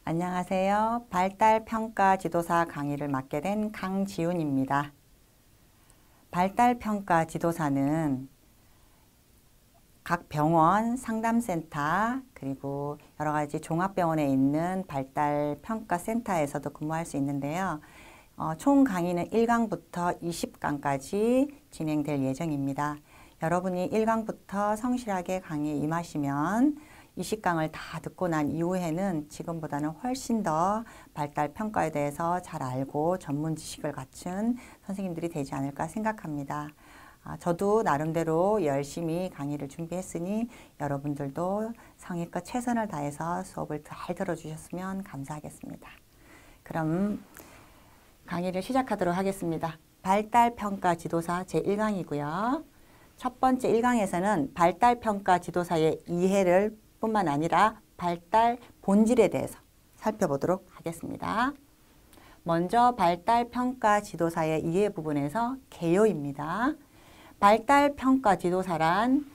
안녕하세요. 발달평가 지도사 강의를 맡게 된 강지훈입니다. 발달평가 지도사는 각 병원, 상담센터, 그리고 여러 가지 종합병원에 있는 발달평가센터에서도 근무할 수 있는데요. 총 강의는 1강부터 20강까지 진행될 예정입니다. 여러분이 1강부터 성실하게 강의에 임하시면 20강을 다 듣고 난 이후에는 지금보다는 훨씬 더 발달평가에 대해서 잘 알고 전문 지식을 갖춘 선생님들이 되지 않을까 생각합니다. 저도 나름대로 열심히 강의를 준비했으니 여러분들도 성의껏 최선을 다해서 수업을 잘 들어주셨으면 감사하겠습니다. 그럼 강의를 시작하도록 하겠습니다. 발달평가 지도사 제1강이고요. 첫 번째 1강에서는 발달평가 지도사의 이해를 뿐만 아니라 발달 본질에 대해서 살펴보도록 하겠습니다. 먼저 발달평가 지도사의 이해 부분에서 개요입니다. 발달평가 지도사란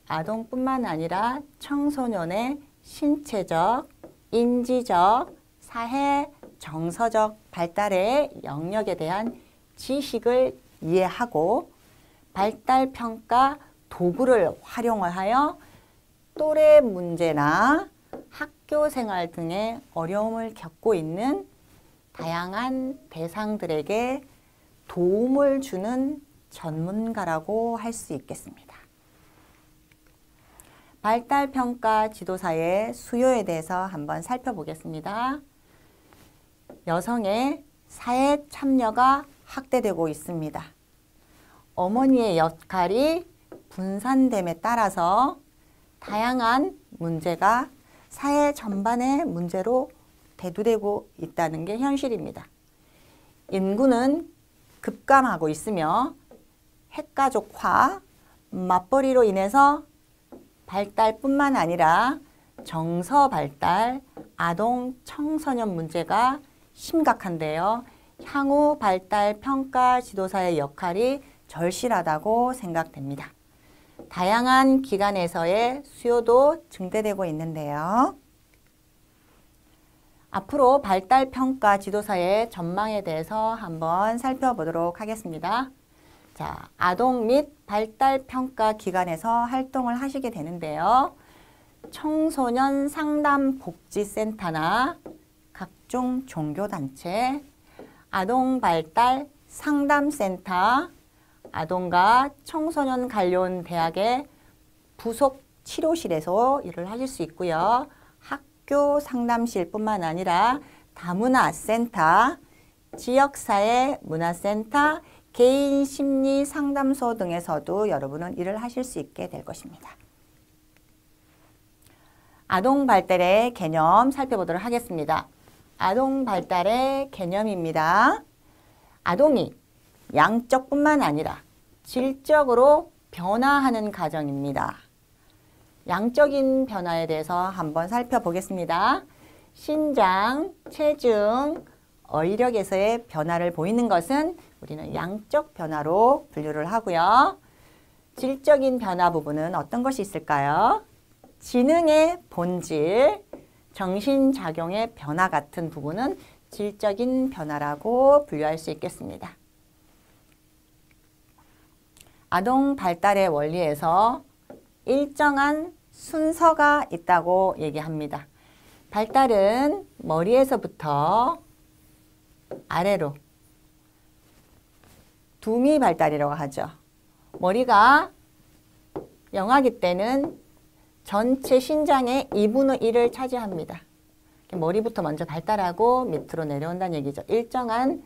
아동뿐만 아니라 청소년의 신체적, 인지적, 사회, 정서적 발달의 영역에 대한 지식을 이해하고 발달평가 도구를 활용하여 또래 문제나 학교 생활 등의 어려움을 겪고 있는 다양한 대상들에게 도움을 주는 전문가라고 할 수 있겠습니다. 발달평가 지도사의 수요에 대해서 한번 살펴보겠습니다. 여성의 사회 참여가 확대되고 있습니다. 어머니의 역할이 분산됨에 따라서 다양한 문제가 사회 전반의 문제로 대두되고 있다는 게 현실입니다. 인구는 급감하고 있으며 핵가족화, 맞벌이로 인해서 발달뿐만 아니라 정서 발달, 아동, 청소년 문제가 심각한데요. 향후 발달 평가 지도사의 역할이 절실하다고 생각됩니다. 다양한 기관에서의 수요도 증대되고 있는데요. 앞으로 발달평가 지도사의 전망에 대해서 한번 살펴보도록 하겠습니다. 자, 아동 및 발달평가 기관에서 활동을 하시게 되는데요. 청소년 상담복지센터나 각종 종교단체, 아동 발달 상담센터, 아동과 청소년 관련 대학의 부속 치료실에서 일을 하실 수 있고요. 학교 상담실뿐만 아니라 다문화센터, 지역사회 문화센터, 개인 심리 상담소 등에서도 여러분은 일을 하실 수 있게 될 것입니다. 아동 발달의 개념 살펴보도록 하겠습니다. 아동 발달의 개념입니다. 아동이 양적뿐만 아니라 질적으로 변화하는 과정입니다. 양적인 변화에 대해서 한번 살펴보겠습니다. 신장, 체중, 어휘력에서의 변화를 보이는 것은 우리는 양적 변화로 분류를 하고요. 질적인 변화 부분은 어떤 것이 있을까요? 지능의 본질, 정신작용의 변화 같은 부분은 질적인 변화라고 분류할 수 있겠습니다. 아동 발달의 원리에서 일정한 순서가 있다고 얘기합니다. 발달은 머리에서부터 아래로 두미 발달이라고 하죠. 머리가 0아기 때는 전체 신장의 2분의 1을 차지합니다. 머리부터 먼저 발달하고 밑으로 내려온다는 얘기죠. 일정한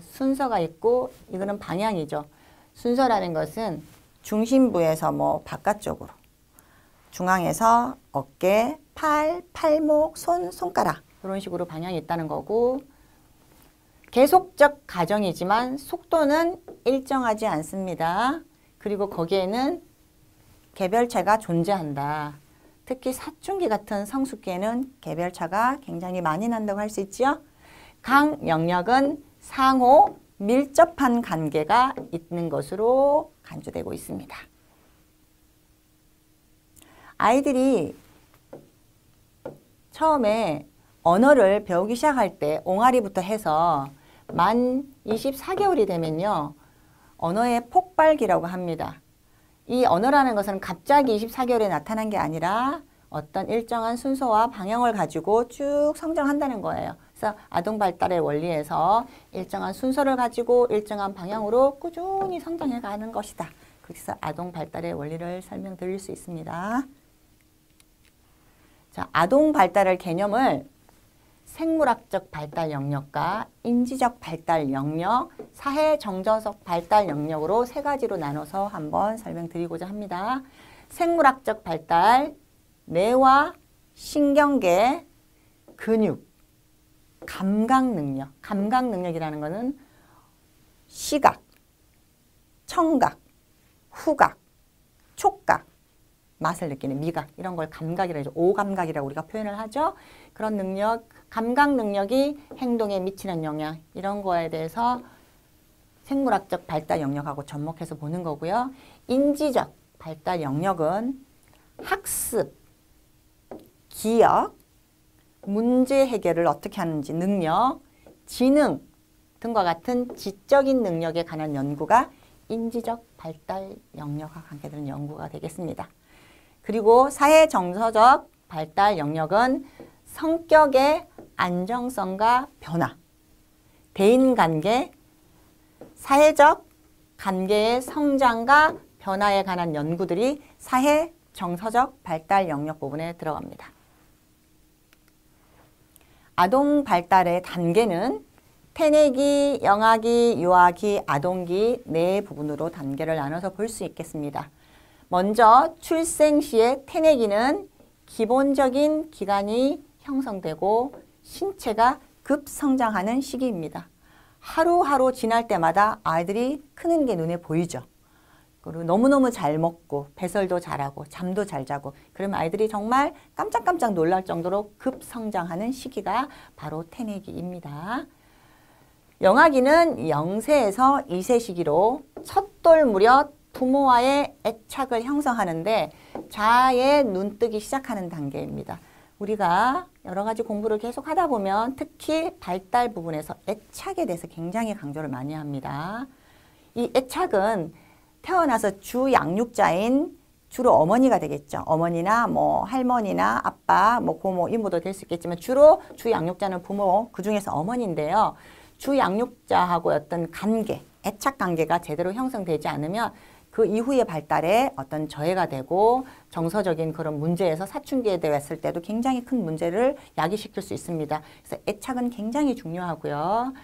순서가 있고 이거는 방향이죠. 순서라는 것은 중심부에서 바깥쪽으로, 중앙에서 어깨, 팔, 팔목, 손, 손가락 이런 식으로 방향이 있다는 거고 계속적 과정이지만 속도는 일정하지 않습니다. 그리고 거기에는 개별차가 존재한다. 특히 사춘기 같은 성숙기에는 개별차가 굉장히 많이 난다고 할 수 있죠. 각 영역은 상호 밀접한 관계가 있는 것으로 간주되고 있습니다. 아이들이 처음에 언어를 배우기 시작할 때 옹알이부터 해서 만 24개월이 되면요. 언어의 폭발기라고 합니다. 이 언어라는 것은 갑자기 24개월에 나타난 게 아니라 어떤 일정한 순서와 방향을 가지고 쭉 성장한다는 거예요. 그래서 아동 발달의 원리에서 일정한 순서를 가지고 일정한 방향으로 꾸준히 성장해 가는 것이다. 그래서 아동 발달의 원리를 설명드릴 수 있습니다. 자, 아동 발달의 개념을 생물학적 발달 영역과 인지적 발달 영역, 사회 정서적 발달 영역으로 세 가지로 나눠서 한번 설명드리고자 합니다. 생물학적 발달, 뇌와 신경계, 근육, 감각 능력. 감각 능력이라는 것은 시각, 청각, 후각, 촉각, 맛을 느끼는 미각, 이런 걸 감각이라고 하죠. 오감각이라고 우리가 표현을 하죠. 그런 능력, 감각 능력이 행동에 미치는 영향, 이런 거에 대해서 생물학적 발달 영역하고 접목해서 보는 거고요. 인지적 발달 영역은 학습, 기억, 문제 해결을 어떻게 하는지 능력, 지능 등과 같은 지적인 능력에 관한 연구가 인지적 발달 영역과 관계되는 연구가 되겠습니다. 그리고 사회 정서적 발달 영역은 성격의 안정성과 변화, 대인관계, 사회적 관계의 성장과 변화에 관한 연구들이 사회 정서적 발달 영역 부분에 들어갑니다. 아동 발달의 단계는 태내기, 영아기, 유아기, 아동기 네 부분으로 단계를 나눠서 볼 수 있겠습니다. 먼저 출생 시의 태내기는 기본적인 기관이 형성되고 신체가 급성장하는 시기입니다. 하루하루 지날 때마다 아이들이 크는 게 눈에 보이죠. 그리고 너무너무 잘 먹고 배설도 잘하고 잠도 잘 자고 그러면 아이들이 정말 깜짝깜짝 놀랄 정도로 급성장하는 시기가 바로 태내기입니다. 영아기는 0세에서 2세 시기로 첫돌 무렵 부모와의 애착을 형성하는데 자아의 눈뜨기 시작하는 단계입니다. 우리가 여러 가지 공부를 계속 하다 보면 특히 발달 부분에서 애착에 대해서 굉장히 강조를 많이 합니다. 이 애착은 태어나서 주 양육자인 주로 어머니가 되겠죠. 어머니나 뭐 할머니나 아빠, 뭐 고모, 이모도 될 수 있겠지만 주로 주 양육자는 부모, 그 중에서 어머니인데요. 주 양육자하고 어떤 관계, 애착 관계가 제대로 형성되지 않으면 그 이후의 발달에 어떤 저해가 되고 정서적인 그런 문제에서 사춘기에 대했을 때도 굉장히 큰 문제를 야기시킬 수 있습니다. 그래서 애착은 굉장히 중요하고요.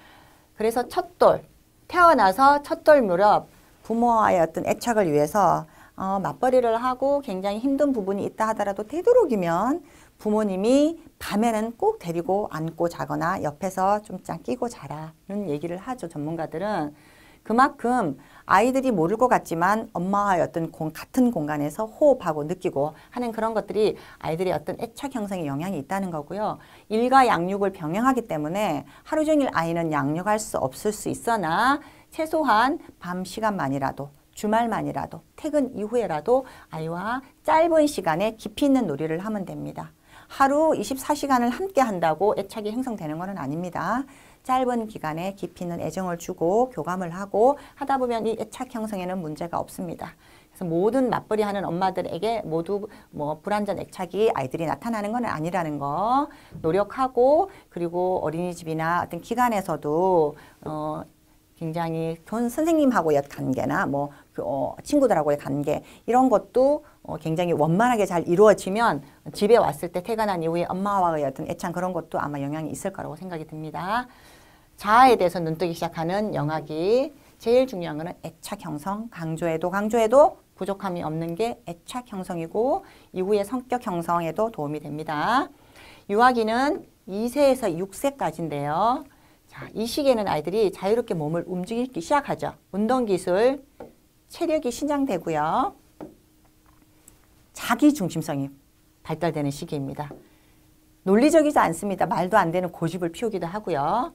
그래서 첫돌, 태어나서 첫돌 무렵 부모와의 어떤 애착을 위해서 맞벌이를 하고 굉장히 힘든 부분이 있다 하더라도 되도록이면 부모님이 밤에는 꼭 데리고 안고 자거나 옆에서 좀 끼고 자라는 얘기를 하죠. 전문가들은. 그만큼 아이들이 모를 것 같지만 엄마와의 어떤 같은 공간에서 호흡하고 느끼고 하는 그런 것들이 아이들의 어떤 애착 형성에 영향이 있다는 거고요. 일과 양육을 병행하기 때문에 하루 종일 아이는 양육할 수 없을 수 있으나 최소한 밤 시간만이라도 주말만이라도 퇴근 이후에라도 아이와 짧은 시간에 깊이 있는 놀이를 하면 됩니다. 하루 24시간을 함께 한다고 애착이 형성되는 것은 아닙니다. 짧은 기간에 깊이 있는 애정을 주고 교감을 하고 하다 보면 이 애착 형성에는 문제가 없습니다. 그래서 모든 맞벌이 하는 엄마들에게 모두 뭐 불완전 애착이 아이들이 나타나는 건 아니라는 거 노력하고 그리고 어린이집이나 어떤 기관에서도 굉장히 선생님하고의 관계나 뭐 친구들하고의 관계 이런 것도 굉장히 원만하게 잘 이루어지면 집에 왔을 때 퇴근한 이후에 엄마와의 어떤 애착 그런 것도 아마 영향이 있을 거라고 생각이 듭니다. 자아에 대해서 눈뜨기 시작하는 영아기 제일 중요한 거는 애착 형성, 강조해도 부족함이 없는 게 애착 형성이고 이후에 성격 형성에도 도움이 됩니다. 유아기는 2세에서 6세까지인데요. 자, 이 시기에는 아이들이 자유롭게 몸을 움직이기 시작하죠. 운동기술, 체력이 신장되고요. 자기중심성이 발달되는 시기입니다. 논리적이지 않습니다. 말도 안 되는 고집을 피우기도 하고요.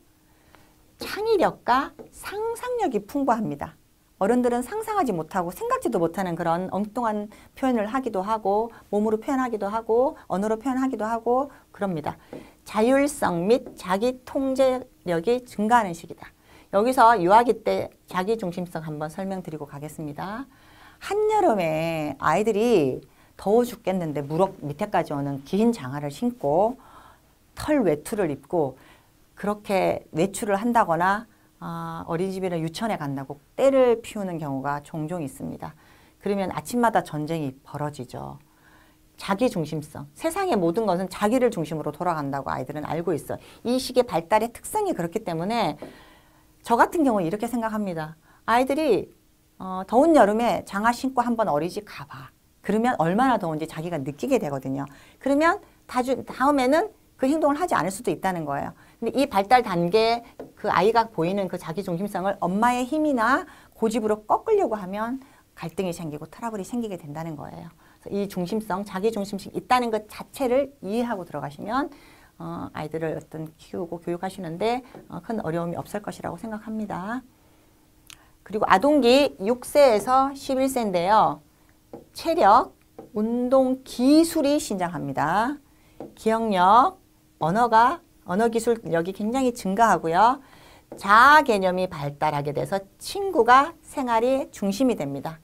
창의력과 상상력이 풍부합니다. 어른들은 상상하지 못하고 생각지도 못하는 그런 엉뚱한 표현을 하기도 하고 몸으로 표현하기도 하고 언어로 표현하기도 하고 그럽니다. 자율성 및 자기 통제력이 증가하는 시기다. 여기서 유아기 때 자기중심성 한번 설명드리고 가겠습니다. 한여름에 아이들이 더워 죽겠는데 무릎 밑에까지 오는 긴 장화를 신고 털 외투를 입고 그렇게 외출을 한다거나 어린이집이나 유치원에 간다고 떼를 피우는 경우가 종종 있습니다. 그러면 아침마다 전쟁이 벌어지죠. 자기중심성. 세상의 모든 것은 자기를 중심으로 돌아간다고 아이들은 알고 있어요. 이 시기의 발달의 특성이 그렇기 때문에 저 같은 경우는 이렇게 생각합니다. 아이들이 더운 여름에 장화 신고 한번 어린이집 가봐. 그러면 얼마나 더운지 자기가 느끼게 되거든요. 그러면 다음에는 그 행동을 하지 않을 수도 있다는 거예요. 근데 이 발달 단계 그 아이가 보이는 그 자기중심성을 엄마의 힘이나 고집으로 꺾으려고 하면 갈등이 생기고 트러블이 생기게 된다는 거예요. 그래서 이 중심성, 자기중심성이 있다는 것 자체를 이해하고 들어가시면 아이들을 키우고 교육하시는데 큰 어려움이 없을 것이라고 생각합니다. 그리고 아동기 6세에서 11세인데요. 체력, 운동 기술이 신장합니다. 기억력, 언어 기술력이 굉장히 증가하고요. 자아 개념이 발달하게 돼서 친구가 생활의 중심이 됩니다.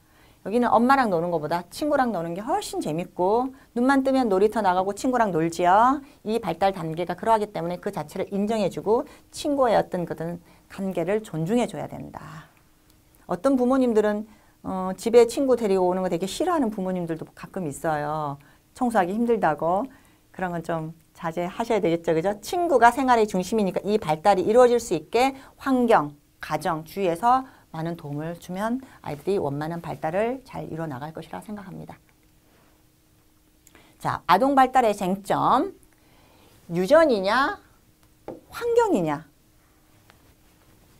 여기는 엄마랑 노는 것보다 친구랑 노는 게 훨씬 재밌고 눈만 뜨면 놀이터 나가고 친구랑 놀지요. 이 발달 단계가 그러하기 때문에 그 자체를 인정해주고 친구의 어떤 그런 관계를 존중해줘야 된다. 어떤 부모님들은 집에 친구 데리고 오는 거 되게 싫어하는 부모님들도 가끔 있어요. 청소하기 힘들다고. 그런 건 좀 자제하셔야 되겠죠. 그죠? 친구가 생활의 중심이니까 이 발달이 이루어질 수 있게 환경, 가정, 주위에서 많은 도움을 주면 아이들이 원만한 발달을 잘 이뤄 나갈 것이라 생각합니다. 자, 아동 발달의 쟁점. 유전이냐, 환경이냐.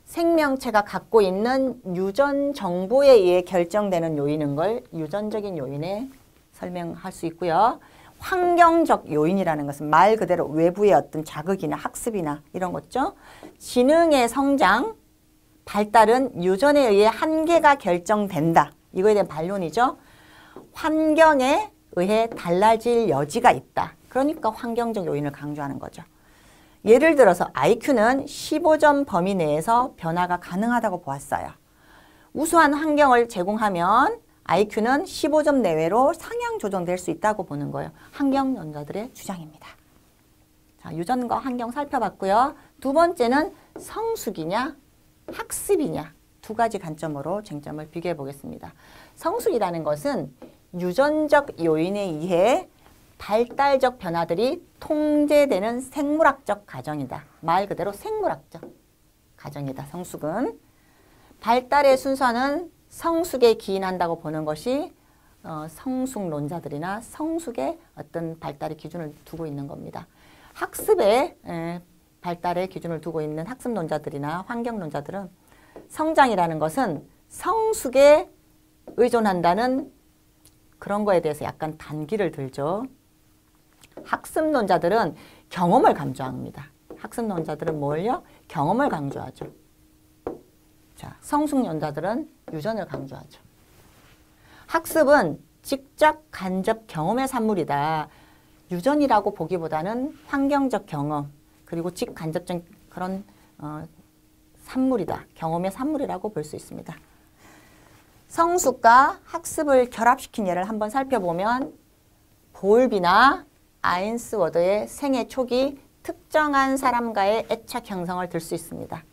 생명체가 갖고 있는 유전 정보에 의해 결정되는 요인인 걸 유전적인 요인에 설명할 수 있고요. 환경적 요인이라는 것은 말 그대로 외부의 어떤 자극이나 학습이나 이런 거죠. 지능의 성장, 발달은 유전에 의해 한계가 결정된다. 이거에 대한 반론이죠. 환경에 의해 달라질 여지가 있다. 그러니까 환경적 요인을 강조하는 거죠. 예를 들어서 IQ는 15점 범위 내에서 변화가 가능하다고 보았어요. 우수한 환경을 제공하면 IQ는 15점 내외로 상향 조정될 수 있다고 보는 거예요. 환경론자들의 주장입니다. 자, 유전과 환경 살펴봤고요. 두 번째는 성숙이냐, 학습이냐 두 가지 관점으로 쟁점을 비교해 보겠습니다. 성숙이라는 것은 유전적 요인에 의해 발달적 변화들이 통제되는 생물학적 과정이다. 말 그대로 생물학적 과정이다. 성숙은. 발달의 순서는 성숙에 기인한다고 보는 것이 성숙론자들이나 성숙의 어떤 발달의 기준을 두고 있는 겁니다. 학습의 발달의 기준을 두고 있는 학습론자들이나 환경론자들은 성장이라는 것은 성숙에 의존한다는 그런 거에 대해서 약간 단기를 들죠. 학습론자들은 경험을 강조합니다. 학습론자들은 뭘요? 경험을 강조하죠. 자, 성숙론자들은 유전을 강조하죠. 학습은 직접 간접 경험의 산물이다. 유전이라고 보기보다는 환경적 경험 그리고 직간접적 그런 산물이다. 경험의 산물이라고 볼 수 있습니다. 성숙과 학습을 결합시킨 예를 한번 살펴보면 볼비나 아인스워드의 생애 초기 특정한 사람과의 애착 형성을 들 수 있습니다.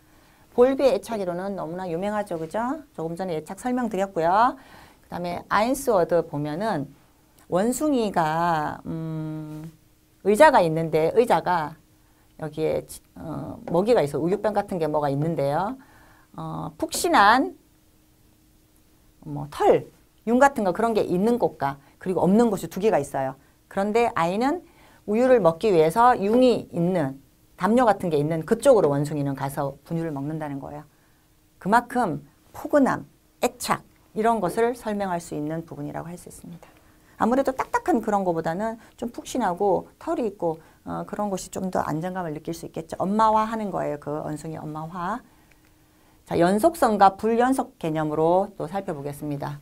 볼비의 애착이론은 너무나 유명하죠. 그죠? 조금 전에 애착 설명드렸고요. 그 다음에 아인스워드 보면은 원숭이가 의자가 있는데 의자가 여기에 먹이가 있어. 우유병 같은 게 뭐가 있는데요. 푹신한 털, 윤 같은 거 그런 게 있는 곳과 그리고 없는 곳이 두 개가 있어요. 그런데 아이는 우유를 먹기 위해서 융이 있는 담요 같은 게 있는 그쪽으로 원숭이는 가서 분유를 먹는다는 거예요. 그만큼 포근함, 애착 이런 것을 설명할 수 있는 부분이라고 할 수 있습니다. 아무래도 딱딱한 그런 것보다는 좀 푹신하고 털이 있고 그런 것이 좀 더 안정감을 느낄 수 있겠죠. 엄마화 하는 거예요. 그 원숭이 엄마화. 자, 연속성과 불연속 개념으로 또 살펴보겠습니다.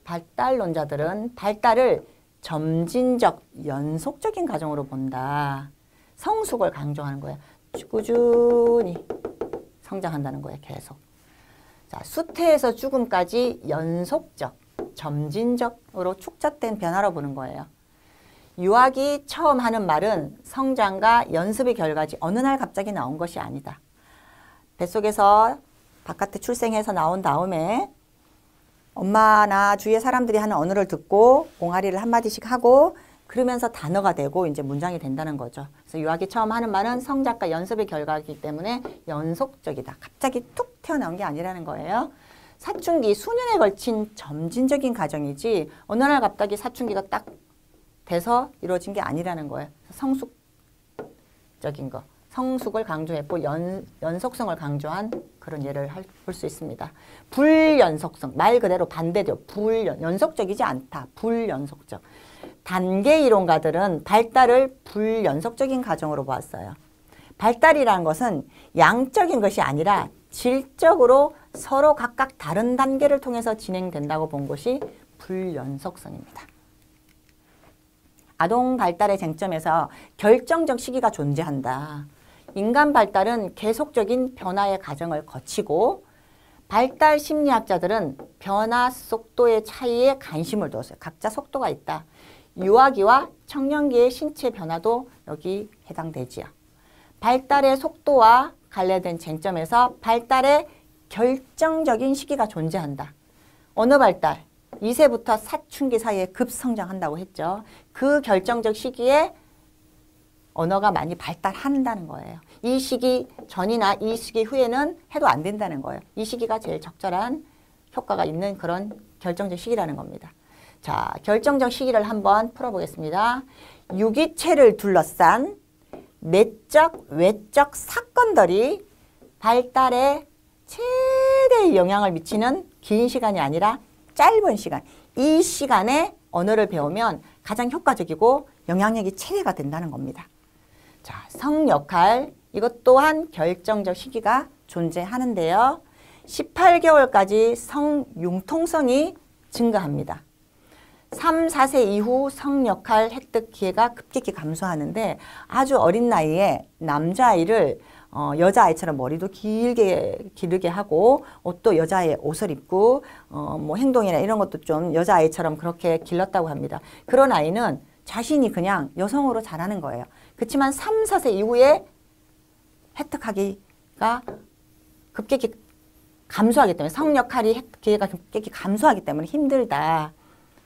발달론자들은 발달을 점진적, 연속적인 과정으로 본다. 성숙을 강조하는 거예요. 꾸준히 성장한다는 거예요. 계속. 자, 수태에서 죽음까지 연속적, 점진적으로 축적된 변화로 보는 거예요. 유학이 처음 하는 말은 성장과 연습의 결과지 어느 날 갑자기 나온 것이 아니다. 뱃속에서 바깥에 출생해서 나온 다음에 엄마나 주위의 사람들이 하는 언어를 듣고 옹알이를 한마디씩 하고 그러면서 단어가 되고 이제 문장이 된다는 거죠. 그래서 유학이 처음 하는 말은 성장과 연습의 결과이기 때문에 연속적이다. 갑자기 툭 튀어나온 게 아니라는 거예요. 사춘기, 수년에 걸친 점진적인 과정이지 어느 날 갑자기 사춘기가 딱 돼서 이루어진 게 아니라는 거예요. 성숙적인 거. 성숙을 강조했고 연속성을 강조한 그런 예를 볼 수 있습니다. 불연속성, 말 그대로 반대죠. 연속적이지 않다. 불연속적. 단계 이론가들은 발달을 불연속적인 과정으로 보았어요. 발달이라는 것은 양적인 것이 아니라 질적으로 서로 각각 다른 단계를 통해서 진행된다고 본 것이 불연속성입니다. 아동 발달의 쟁점에서 결정적 시기가 존재한다. 인간 발달은 계속적인 변화의 과정을 거치고 발달 심리학자들은 변화 속도의 차이에 관심을 뒀어요. 각자 속도가 있다. 유아기와 청년기의 신체 변화도 여기 해당되지요. 발달의 속도와 관련된 쟁점에서 발달의 결정적인 시기가 존재한다. 어느 발달? 2세부터 사춘기 사이에 급성장한다고 했죠. 그 결정적 시기에 언어가 많이 발달한다는 거예요. 이 시기 전이나 이 시기 후에는 해도 안 된다는 거예요. 이 시기가 제일 적절한 효과가 있는 그런 결정적 시기라는 겁니다. 자, 결정적 시기를 한번 풀어보겠습니다. 유기체를 둘러싼 내적, 외적 사건들이 발달에 최대의 영향을 미치는 긴 시간이 아니라 짧은 시간. 이 시간에 언어를 배우면 가장 효과적이고 영향력이 최대가 된다는 겁니다. 자, 성역할 이것 또한 결정적 시기가 존재하는데요. 18개월까지 성융통성이 증가합니다. 3, 4세 이후 성역할 획득 기회가 급격히 감소하는데 아주 어린 나이에 남자아이를 여자아이처럼 머리도 기르게 하고 옷도 여자의 옷을 입고 뭐 행동이나 이런 것도 좀 여자아이처럼 그렇게 길렀다고 합니다. 그런 아이는 자신이 그냥 여성으로 자라는 거예요. 그렇지만 3, 4세 이후에 획득하기가 급격히 감소하기 때문에 성역할이 기회가 급격히 감소하기 때문에 힘들다.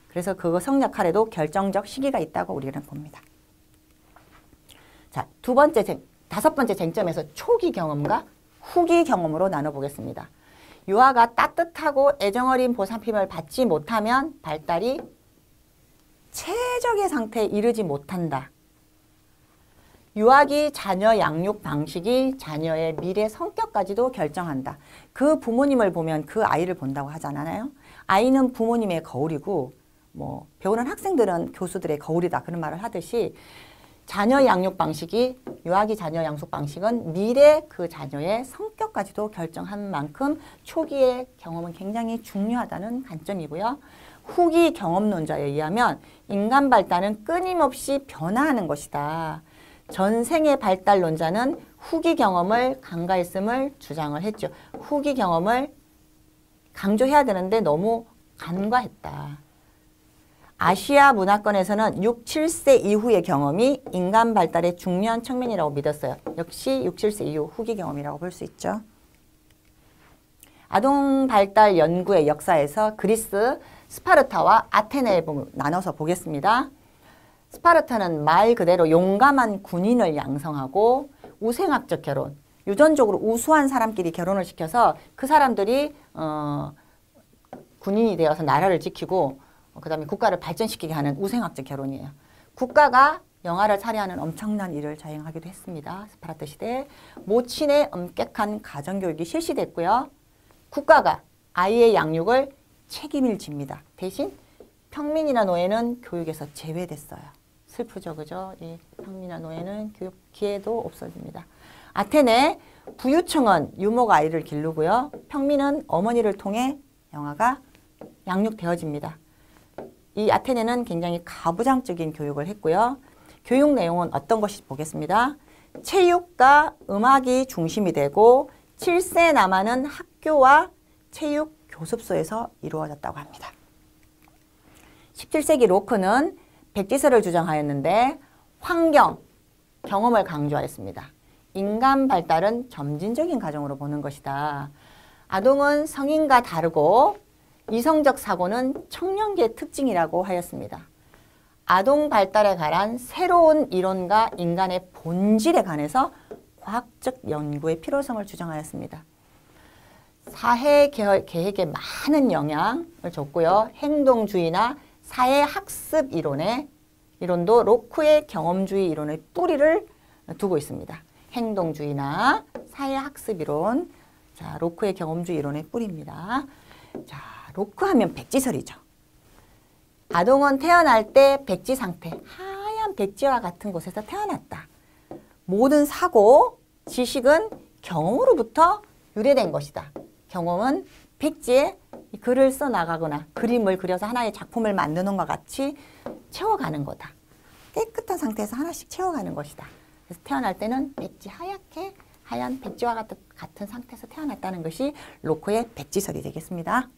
그래서 그거 성역할에도 결정적 시기가 있다고 우리는 봅니다. 자, 다섯 번째 쟁점에서 초기 경험과 후기 경험으로 나눠보겠습니다. 유아가 따뜻하고 애정어린 보살핌을 받지 못하면 발달이 최적의 상태에 이르지 못한다. 유아기 자녀 양육 방식이 자녀의 미래 성격까지도 결정한다. 그 부모님을 보면 그 아이를 본다고 하잖아요. 아이는 부모님의 거울이고 뭐 배우는 학생들은 교수들의 거울이다 그런 말을 하듯이 자녀 양육 방식이 유아기 자녀 양육 방식은 미래 그 자녀의 성격까지도 결정한 만큼 초기의 경험은 굉장히 중요하다는 관점이고요. 후기 경험론자에 의하면 인간 발달은 끊임없이 변화하는 것이다. 전생의 발달론자는 후기 경험을 간과했음을 주장을 했죠. 후기 경험을 강조해야 되는데 너무 간과했다. 아시아 문화권에서는 6, 7세 이후의 경험이 인간 발달의 중요한 측면이라고 믿었어요. 역시 6, 7세 이후 후기 경험이라고 볼 수 있죠. 아동 발달 연구의 역사에서 그리스 스파르타와 아테네에 나눠서 보겠습니다. 스파르타는 말 그대로 용감한 군인을 양성하고 우생학적 결혼, 유전적으로 우수한 사람끼리 결혼을 시켜서 그 사람들이 군인이 되어서 나라를 지키고 그 다음에 국가를 발전시키게 하는 우생학적 결혼이에요. 국가가 영아를 살해하는 엄청난 일을 자행하기도 했습니다. 스파르타 시대에 모친의 엄격한 가정교육이 실시됐고요. 국가가 아이의 양육을 책임을 집니다. 대신 평민이나 노예는 교육에서 제외됐어요. 슬프죠, 그죠? 이 평민이나 노예는 교육 기회도 없어집니다. 아테네 부유층은 유모가 아이를 기르고요. 평민은 어머니를 통해 영아가 양육되어집니다. 이 아테네는 굉장히 가부장적인 교육을 했고요. 교육 내용은 어떤 것이 보겠습니다. 체육과 음악이 중심이 되고 7세 남아는 학교와 체육 교습소에서 이루어졌다고 합니다. 17세기 로크는 백지설을 주장하였는데 환경, 경험을 강조하였습니다. 인간 발달은 점진적인 과정으로 보는 것이다. 아동은 성인과 다르고 이성적 사고는 청년기의 특징이라고 하였습니다. 아동 발달에 관한 새로운 이론과 인간의 본질에 관해서 과학적 연구의 필요성을 주장하였습니다. 사회 계획에 많은 영향을 줬고요. 행동주의나 사회학습 이론도 로크의 경험주의 이론의 뿌리를 두고 있습니다. 행동주의나 사회학습 이론, 자, 로크의 경험주의 이론의 뿌리입니다. 자, 로크 하면 백지설이죠. 아동은 태어날 때 백지 상태, 하얀 백지와 같은 곳에서 태어났다. 모든 사고, 지식은 경험으로부터 유래된 것이다. 경험은 백지에 글을 써나가거나 그림을 그려서 하나의 작품을 만드는 것과 같이 채워가는 거다. 깨끗한 상태에서 하나씩 채워가는 것이다. 그래서 태어날 때는 백지 하얗게 하얀 백지와 같은 상태에서 태어났다는 것이 로크의 백지설이 되겠습니다.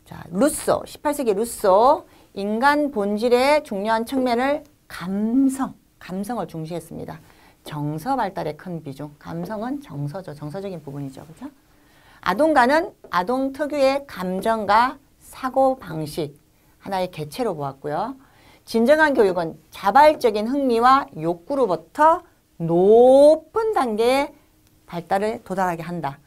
자, 루소, 18세기 루소, 인간 본질의 중요한 측면을 감성을 중시했습니다. 정서 발달에 큰 비중, 감성은 정서죠. 정서적인 부분이죠. 그죠? 아동가는 아동 특유의 감정과 사고 방식, 하나의 개체로 보았고요. 진정한 교육은 자발적인 흥미와 욕구로부터 높은 단계의 발달을 도달하게 한다.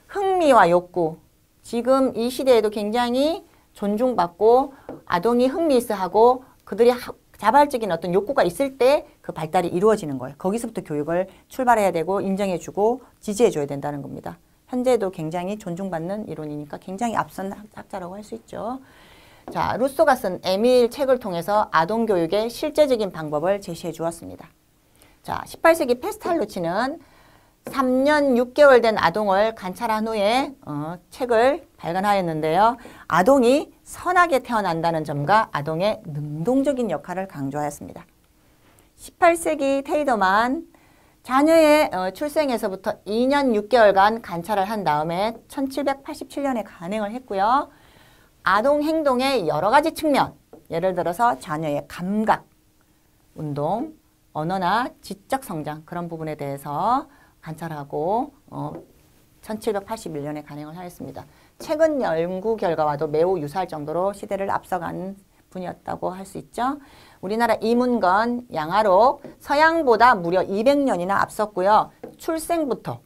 흥미와 욕구, 지금 이 시대에도 굉장히 존중받고 아동이 흥미있어하고 그들이 자발적인 어떤 욕구가 있을 때 그 발달이 이루어지는 거예요. 거기서부터 교육을 출발해야 되고 인정해주고 지지해줘야 된다는 겁니다. 현재도 굉장히 존중받는 이론이니까 굉장히 앞선 학자라고 할 수 있죠. 자, 루소가 쓴 에밀 책을 통해서 아동교육의 실제적인 방법을 제시해 주었습니다. 자, 18세기 페스탈루치는 3년 6개월 된 아동을 관찰한 후에 책을 발간하였는데요. 아동이 선하게 태어난다는 점과 아동의 능동적인 역할을 강조하였습니다. 18세기 테이더만 자녀의 출생에서부터 2년 6개월간 관찰을 한 다음에 1787년에 간행을 했고요. 아동 행동의 여러 가지 측면, 예를 들어서 자녀의 감각, 운동, 언어나 지적 성장 그런 부분에 대해서 관찰하고 1781년에 간행을 하였습니다. 최근 연구 결과와도 매우 유사할 정도로 시대를 앞서간 분이었다고 할 수 있죠. 우리나라 이문건, 양아록, 서양보다 무려 200년이나 앞섰고요. 출생부터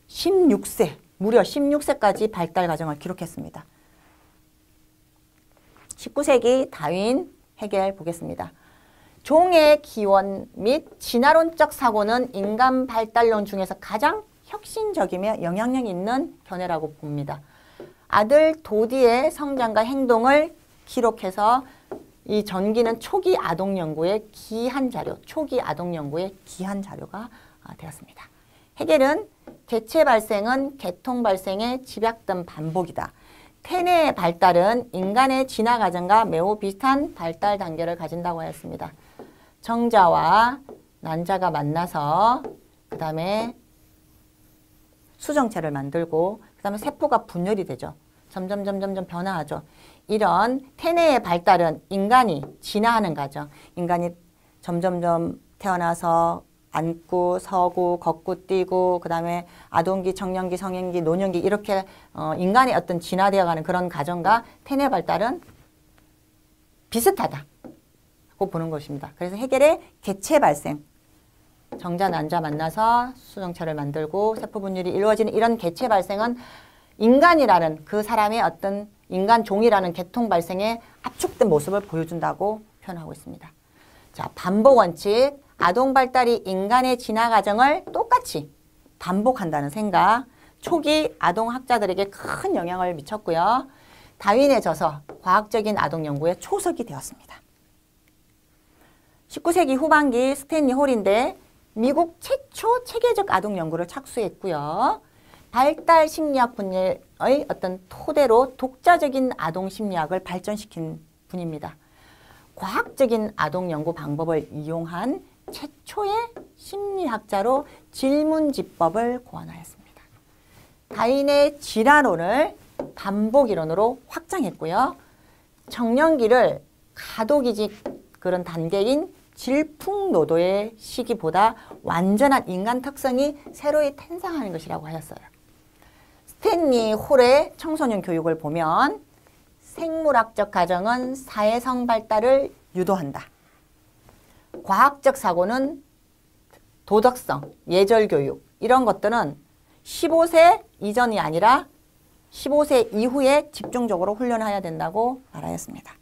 16세, 무려 16세까지 발달 과정을 기록했습니다. 19세기 다윈, 헤겔 보겠습니다. 종의 기원 및 진화론적 사고는 인간 발달론 중에서 가장 혁신적이며 영향력 있는 견해라고 봅니다. 아들 도디의 성장과 행동을 기록해서 이 전기는 초기 아동 연구의 귀한 자료, 초기 아동 연구의 귀한 자료가 되었습니다. 헤겔은 개체 발생은 계통 발생의 집약된 반복이다. 태뇌의 발달은 인간의 진화 과정과 매우 비슷한 발달 단계를 가진다고 하였습니다. 정자와 난자가 만나서 그 다음에 수정체를 만들고 그 다음에 세포가 분열이 되죠. 점점 변화하죠. 이런 태뇌의 발달은 인간이 진화하는 과정. 인간이 점점 태어나서 앉고 서고 걷고 뛰고 그 다음에 아동기, 청년기, 성인기, 노년기 이렇게 인간의 어떤 진화되어가는 그런 과정과 태뇌 발달은 비슷하다고 보는 것입니다. 그래서 헤겔의 개체 발생, 정자, 난자 만나서 수정체를 만들고 세포 분열이 이루어지는 이런 개체 발생은 인간이라는 그 사람의 어떤 인간 종이라는 계통 발생의 압축된 모습을 보여준다고 표현하고 있습니다. 자, 반복 원칙, 아동 발달이 인간의 진화 과정을 똑같이 반복한다는 생각, 초기 아동 학자들에게 큰 영향을 미쳤고요. 다윈의 저서, 과학적인 아동 연구의 초석이 되었습니다. 19세기 후반기 스탠리 홀인데 미국 최초 체계적 아동 연구를 착수했고요. 발달 심리학 분야의 어떤 토대로 독자적인 아동 심리학을 발전시킨 분입니다. 과학적인 아동 연구 방법을 이용한 최초의 심리학자로 질문지법을 고안하였습니다. 다인의 질환론을 반복이론으로 확장했고요. 청년기를 가도기직 그런 단계인 질풍노도의 시기보다 완전한 인간 특성이 새로이 탄생하는 것이라고 하였어요. 스탠리 홀의 청소년 교육을 보면 생물학적 가정은 사회성 발달을 유도한다. 과학적 사고는 도덕성, 예절교육 이런 것들은 15세 이전이 아니라 15세 이후에 집중적으로 훈련해야 된다고 말하였습니다.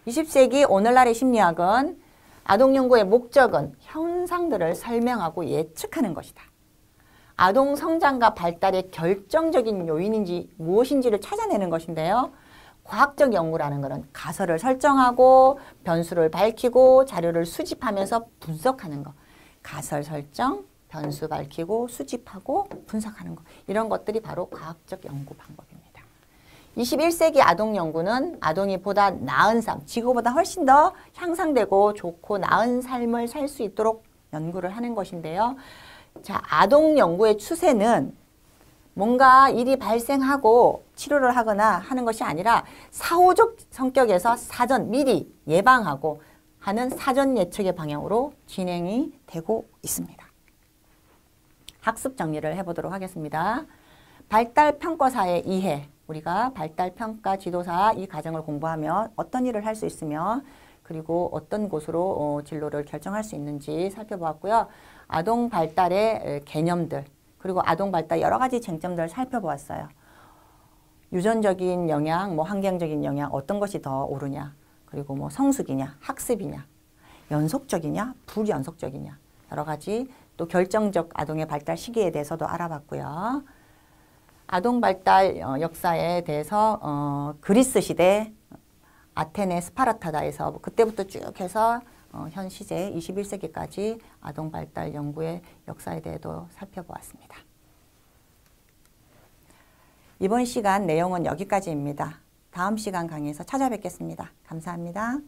20세기 오늘날의 심리학은 아동연구의 목적은 현상들을 설명하고 예측하는 것이다. 아동 성장과 발달의 결정적인 요인인지 무엇인지를 찾아내는 것인데요. 과학적 연구라는 것은 가설을 설정하고 변수를 밝히고 자료를 수집하면서 분석하는 것. 가설 설정, 변수 밝히고 수집하고 분석하는 것. 이런 것들이 바로 과학적 연구 방법입니다. 21세기 아동 연구는 아동이 보다 나은 삶, 지구보다 훨씬 더 향상되고 좋고 나은 삶을 살 수 있도록 연구를 하는 것인데요. 자, 아동 연구의 추세는 뭔가 일이 발생하고 치료를 하거나 하는 것이 아니라 사후적 성격에서 사전 미리 예방하고 하는 사전 예측의 방향으로 진행이 되고 있습니다. 학습 정리를 해보도록 하겠습니다. 발달평가사의 이해, 우리가 발달평가 지도사 이 과정을 공부하면 어떤 일을 할 수 있으며 그리고 어떤 곳으로 진로를 결정할 수 있는지 살펴보았고요. 아동 발달의 개념들 그리고 아동 발달 여러 가지 쟁점들을 살펴보았어요. 유전적인 영향, 환경적인 영향 어떤 것이 더 오르냐 그리고 성숙이냐 학습이냐 연속적이냐 불연속적이냐 여러 가지 또 결정적 아동의 발달 시기에 대해서도 알아봤고요. 아동 발달 역사에 대해서 그리스 시대 아테네 스파르타다에서 그때부터 쭉 해서 현 시제 21세기까지 아동 발달 연구의 역사에 대해도 살펴보았습니다. 이번 시간 내용은 여기까지입니다. 다음 시간 강의에서 찾아뵙겠습니다. 감사합니다.